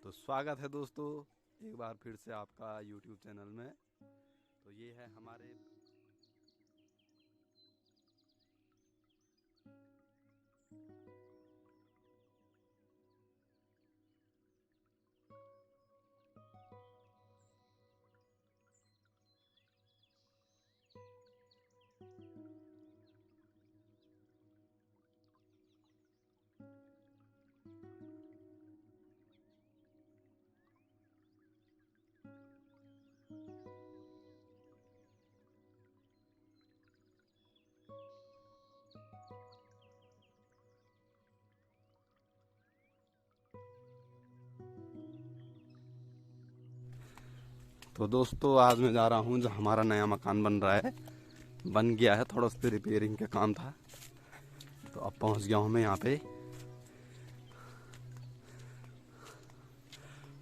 तो स्वागत है दोस्तों एक बार फिर से आपका YouTube चैनल में। तो ये है हमारे तो दोस्तों आज मैं जा रहा हूँ जो हमारा नया मकान बन रहा है, बन गया है, थोड़ा उस पर रिपेयरिंग का काम था। तो अब पहुँच गया हूँ मैं यहाँ पे,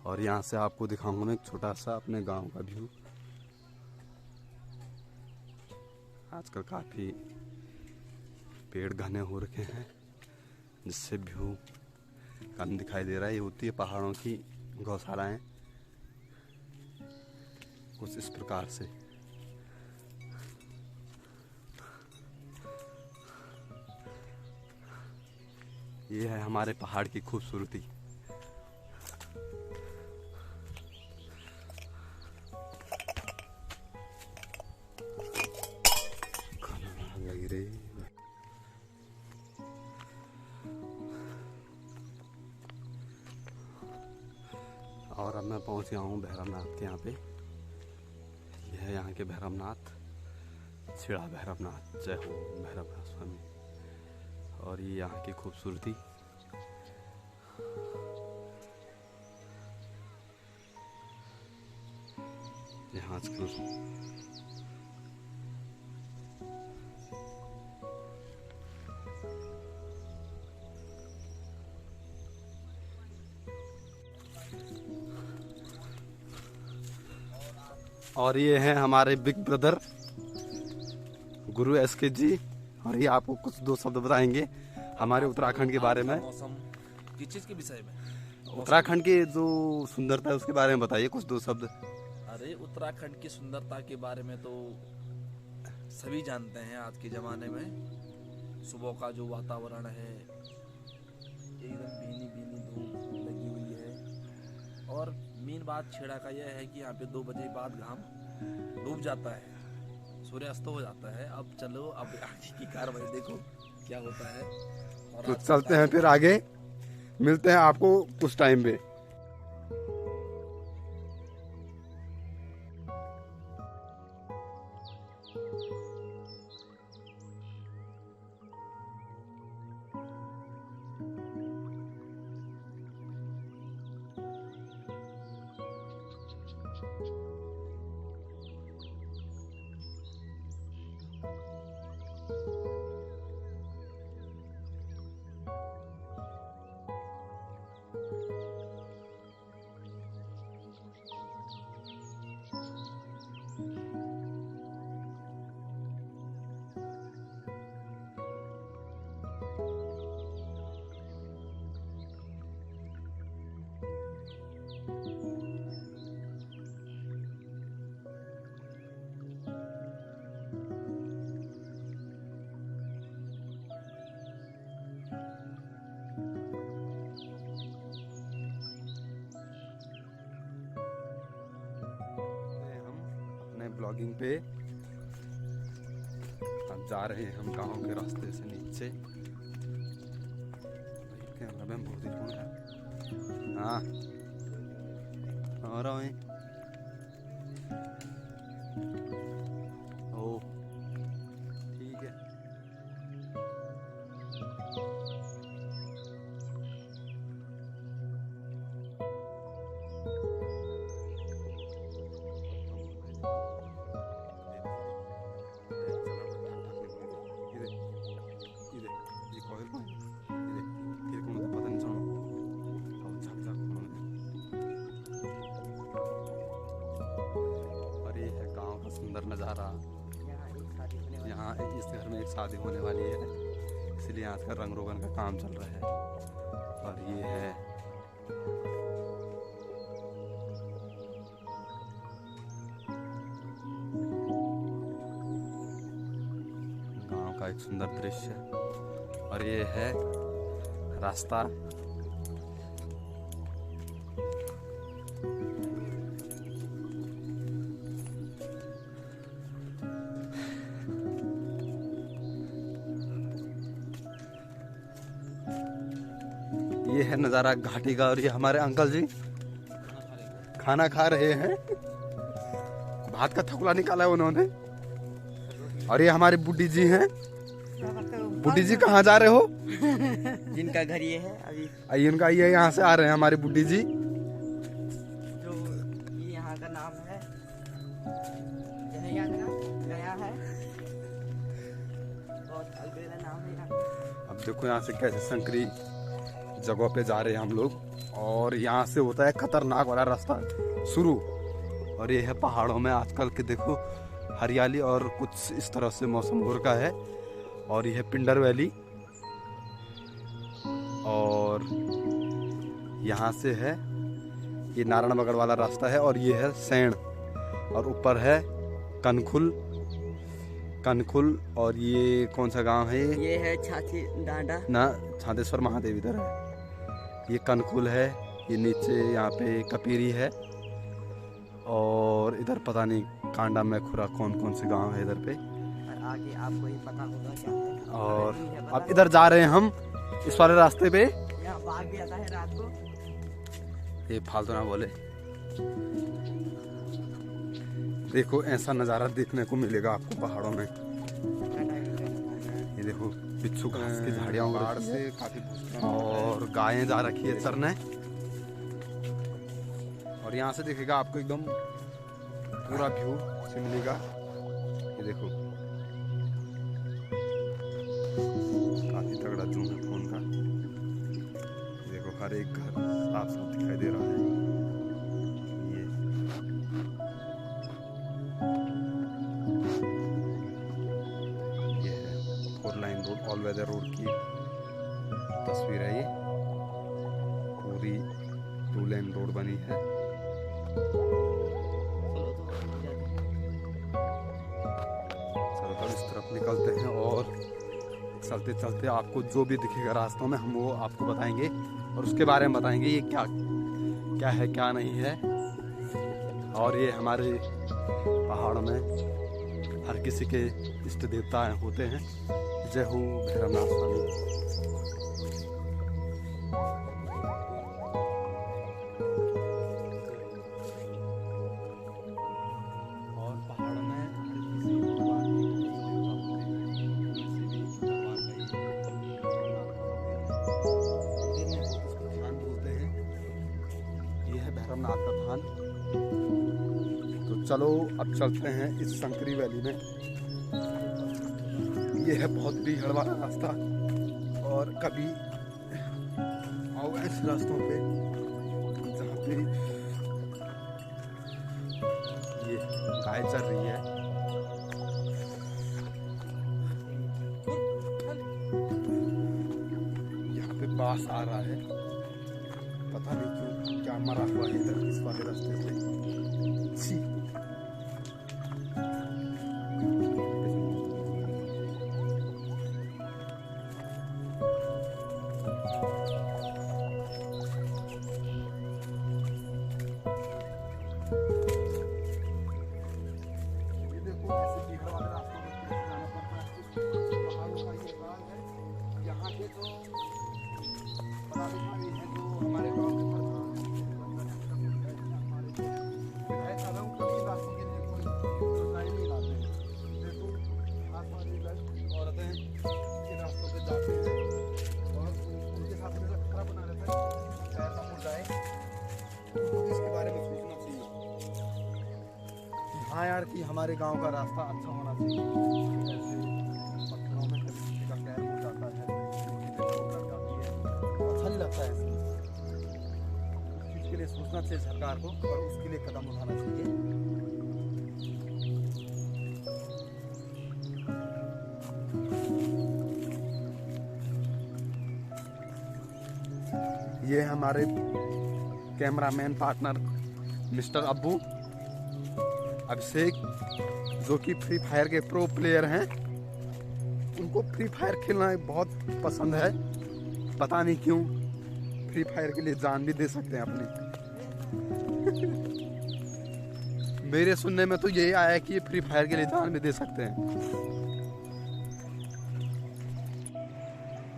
और यहाँ से आपको दिखाऊंगा मैं एक छोटा सा अपने गांव का व्यू। आजकल काफ़ी पेड़ घने हो रखे हैं जिससे व्यू कम दिखाई दे रहा है। ये होती है पहाड़ों की गौशालाएं, कुछ इस प्रकार से। ये है हमारे पहाड़ की खूबसूरती। लग रही और अब मैं पहुंच गया हूँ भैरवनाथ के यहाँ पे। यह है यहाँ के भैरवनाथ, छिड़ा भैरवनाथ, जय हो भैरवनाथ स्वामी। और ये यहाँ की खूबसूरती। यहाँ आजकल और ये हैं हमारे बिग ब्रदर गुरु SK जी, और ये आपको कुछ दो शब्द बताएंगे हमारे उत्तराखंड के बारे में। मौसम किस चीज के विषय में? उत्तराखंड की जो सुंदरता है उसके बारे में बताइए कुछ दो शब्द। अरे उत्तराखंड की सुंदरता के बारे में तो सभी जानते हैं। आज के जमाने में सुबह का जो वातावरण है एकदम भीनी भीनी धूप लगी हुई है, और मेन बात छेड़ा का यह है कि यहाँ पे 2 बजे बाद घाम डूब जाता है, सूर्यास्त हो जाता है। अब चलो अब आगे की कार्रवाई देखो क्या होता है। और तो चलते हैं फिर आगे, मिलते हैं आपको कुछ टाइम में। ब्लॉगिंग पे अब जा रहे हैं हम गांव के रास्ते से नीचे। कैमरा मैन बहुत ही कौन है? हाँ आ रहा है। ओ ठीक है। सुंदर नज़ारा। यहाँ इस घर में एक शादी होने वाली है, इसलिए आज का रंग रोगन का काम चल रहा है। और ये है एक सुंदर दृश्य। और ये है रास्ता। ये है नज़ारा घाटी का। और ये हमारे अंकल जी खाना खा रहे हैं। भात का थकुला निकाला है उन्होंने। और ये हमारी बुड्ढी जी हैं। बुड्ढी जी कहाँ जा रहे हो? जिनका घर ये है अभी इनका ये यहाँ से आ रहे हैं हमारी बुड्ढी जी। जो यहाँ का नाम है गया है और अलबेला नाम है यहाँ। अब देखो यहाँ से कैसे संकरी जगह पे जा रहे हैं हम लोग। और यहाँ से होता है खतरनाक वाला रास्ता शुरू। और ये है पहाड़ों में आजकल के देखो हरियाली और कुछ इस तरह से मौसम हो रखा है। और ये है पिंडर वैली। और यहाँ से है ये नारायणबगड़ वाला रास्ता है। और ये है सैण। और ऊपर है कनखुल। और ये कौन सा गांव है? ये है छाती डांडा ना, छातेश्वर महादेव इधर है। ये कनखुल है। ये नीचे यहाँ पे कपीरी है। और इधर पता नहीं कांडा में खुरा कौन कौन से गांव है इधर पे। और आगे आपको ही पता होगा क्या है। और अब इधर जा रहे हैं हम इस वाले रास्ते पे। यहाँ बाघ भी आता है रात को। ये फालतू ना बोले। देखो ऐसा नज़ारा देखने को मिलेगा आपको पहाड़ों में। ये देखो बिच्छू घास की झाड़ियाँ उग रही है। काफी और गायें जा रखी है चरने। और यहाँ से देखेगा आपको एकदम पूरा व्यू शिमले का। ये देखो काफी तगड़ा जूम है फोन का। ये देखो हर एक घर साफ साफ दिखाई दे रहा है। ये है 4 line road, all weather road की तस्वीर है। ये पूरी 2 लाइन रोड बनी है। चलो तो इस तरफ निकलते हैं। और चलते चलते आपको जो भी दिखेगा रास्तों में हम वो आपको बताएंगे। और उसके बारे में बताएंगे ये क्या क्या है क्या नहीं है। और ये हमारे पहाड़ में हर किसी के इष्ट देवता होते हैं। जय हो भैरवनाथ स्वामी। और पहाड़ में हर किसी भगवान के थान बोलते हैं। ये है भैरवनाथ का थान। तो चलो अब चलते हैं इस संकरी वैली में। ये है बहुत भीड़ वाला रास्ता। और कभी आओ ऐसे रास्तों पे जहाँ पे ये गाय चल रही है। यहाँ पे बास आ रहा है। पता नहीं क्यों क्या मरा हुआ है इधर इस वाले रास्ते पे। छी। हाँ यार कि हमारे गांव का रास्ता अच्छा होना चाहिए। ऐसे पत्थरों में कभी किसी का पैर हो जाता है, अच्छा नहीं लगता है। इसके लिए सोचना चाहिए सरकार को और उसके लिए कदम उठाना चाहिए। ये हमारे कैमरामैन पार्टनर मिस्टर अब्बू अभिषेक, जो कि फ्री फायर के प्रो प्लेयर हैं। उनको फ्री फायर खेलना बहुत पसंद है, पता नहीं क्यों। फ्री फायर के लिए जान भी दे सकते हैं अपनी। मेरे सुनने में तो यही आया है कि ये फ्री फायर के लिए जान भी दे सकते हैं।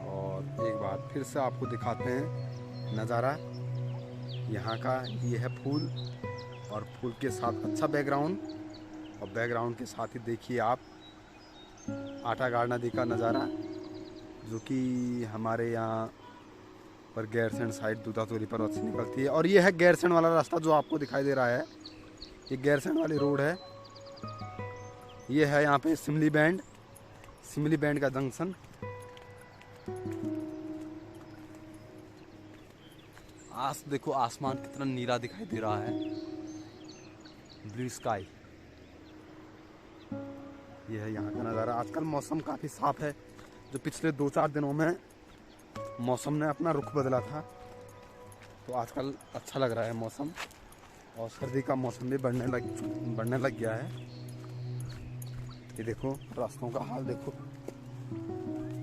और एक बार फिर से आपको दिखाते हैं नज़ारा यहाँ का। ये है फूल, और फूल के साथ अच्छा बैकग्राउंड, और बैकग्राउंड के साथ ही देखिए आप आटागाड़ नदी का नज़ारा, जो कि हमारे यहाँ पर गैरसैंण साइड दूधातोरी पर से निकलती है। और ये है गैरसैंण वाला रास्ता जो आपको दिखाई दे रहा है, ये गैरसैंण वाली रोड है। ये है यहाँ पे सिमली बैंड का जंक्शन। देखो आसमान कितना नीला दिखाई दे रहा है, ब्लू स्काई। ये है यहाँ का नज़ारा। आजकल मौसम काफ़ी साफ है, जो पिछले 2-4 दिनों में मौसम ने अपना रुख बदला था, तो आजकल अच्छा लग रहा है मौसम, और सर्दी का मौसम भी बढ़ने लग गया है। ये देखो रास्तों का हाल देखो,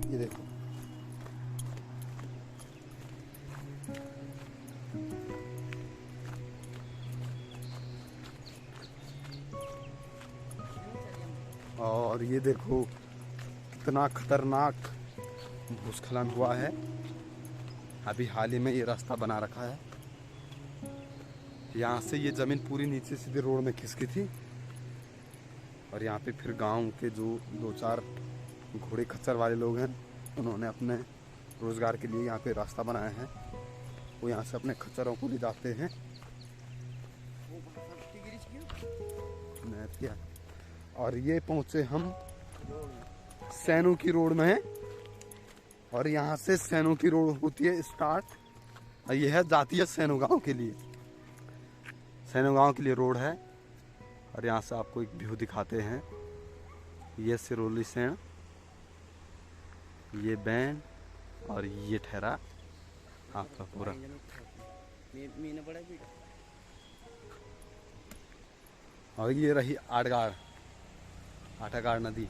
ये देखो। और ये देखो कितना खतरनाक भूस्खलन हुआ है। अभी हाल ही में ये रास्ता बना रखा है। यहाँ से ये ज़मीन पूरी नीचे सीधे रोड में खिसकी थी, और यहाँ पे फिर गांव के जो 2-4 घोड़े खच्चर वाले लोग हैं, उन्होंने अपने रोज़गार के लिए यहाँ पे रास्ता बनाया है। वो यहाँ से अपने खच्चरों को ले जाते हैं। और ये पहुँचे हम सैनों की रोड में, और यहाँ से सैनों की रोड होती है स्टार्ट, और ये है जाती है सैनो गांव के लिए। सैनो गांव के लिए रोड है। और यहाँ से आपको एक व्यू दिखाते हैं। ये सिरोली सैन, ये बैंड, और ये ठहरा आपका पूरा। और ये रही आटागाड़ नदी।